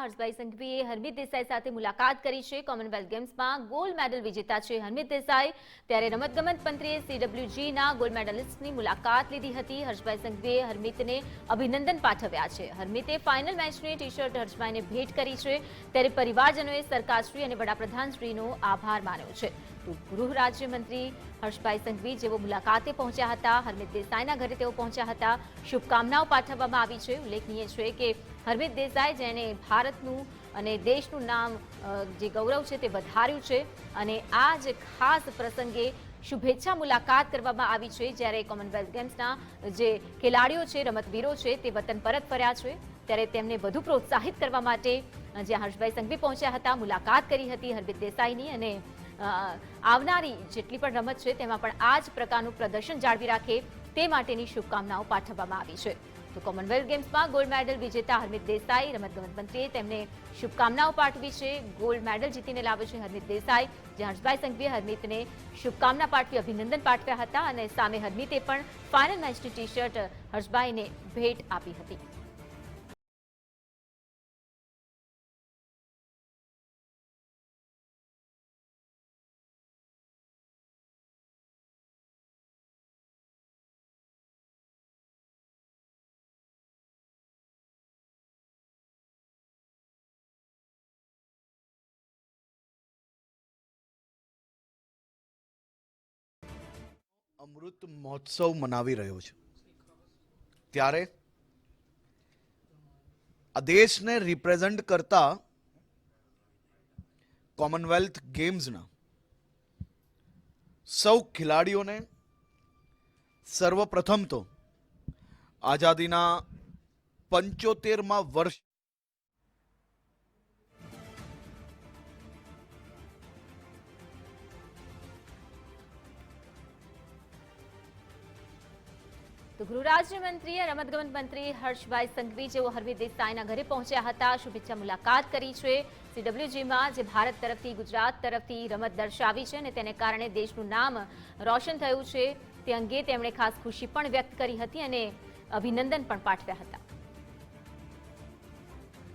હર્ષભાઈ સંઘવીએ હરમિત દેસાઈ સાથે મુલાકાત કરી છે। કોમનવેલ્થ ગેમ્સમાં ગોલ્ડ મેડલ વિજેતા છે હરમિત દેસાઈ। ત્યારે રમતગમત મંત્રીએ CWGના ગોલ્ડ મેડલિસ્ટની મુલાકાત લીધી હતી। હર્ષભાઈ સંઘવીએ હરમિતને અભિનંદન પાઠવ્યા છે। હરમિતે ફાઇનલ મેચની ટી-શર્ટ હર્ષભાઈને ભેટ કરી છે। ત્યારે પરિવારજનોએ સરકારશ્રી અને વડાપ્રધાનશ્રીનો આભાર માન્યો છે। તો ગૃહ રાજ્યમંત્રી હર્ષભાઈ સંઘવી જેઓ મુલાકાતે પહોંચ્યા હતા, હરમિત દેસાઈના ઘરે તેઓ પહોંચ્યા હતા, શુભકામનાઓ પાઠવવામાં આવી છે। ઉલ્લેખનીય છે કે હરમિત દેસાઈ જેણે ભારતનું અને દેશનું નામ જે ગૌરવ છે તે વધાર્યું છે અને આ જ ખાસ પ્રસંગે શુભેચ્છા મુલાકાત કરવામાં આવી છે। જ્યારે કોમનવેલ્થ ગેમ્સના જે ખેલાડીઓ છે, રમતવીરો છે તે વતન પરત ફર્યા છે ત્યારે તેમને વધુ પ્રોત્સાહિત કરવા માટે જ્યાં હર્ષભાઈ સંઘવી પહોંચ્યા હતા, મુલાકાત કરી હતી હરમિત દેસાઈની અને આવનારી જેટલી પણ રમત છે તેમાં પણ આ જ પ્રકારનું પ્રદર્શન જાળવી રાખે તે માટેની શુભકામનાઓ પાઠવવામાં આવી છે। તો કોમનવેલ્થ ગેમ્સમાં ગોલ્ડ મેડલ વિજેતા હરમિત દેસાઈ, રમતગમત મંત્રીએ તેમને શુભકામનાઓ પાઠવી છે। ગોલ્ડ મેડલ જીતીને લાવે છે હરમિત દેસાઈ, જ્યાં હર્ષભાઈ સંઘવીએ હરમિતને શુભકામના પાઠવી અભિનંદન પાઠવ્યા હતા અને સામે હરમિતે પણ ફાઇનલ મેચની ટી-શર્ટ હર્ષભાઈને ભેટ આપી હતી। અમૃત મહોત્સવ મનાવી રહ્યો છે ત્યારે આ દેશને રિપ્રેઝન્ટ કરતા કોમનવેલ્થ ગેમ્સના સૌ ખેલાડીઓને સર્વપ્રથમ તો આઝાદીના 75મા વર્ષ તો ગૃહ રાજ્યમંત્રી રમતગમત મંત્રી હર્ષભાઈ સંઘવી જેઓ હરમિત દેસાઈના ઘરે પહોંચ્યા હતા, શુભેચ્છા મુલાકાત કરી છે। CWGમાં જે ભારત તરફથી, ગુજરાત તરફથી રમત દર્શાવી છે અને તેને કારણે દેશનું નામ રોશન થયું છે તે અંગે તેમણે ખાસ ખુશી પણ વ્યક્ત કરી હતી અને અભિનંદન પણ પાઠવ્યા હતા।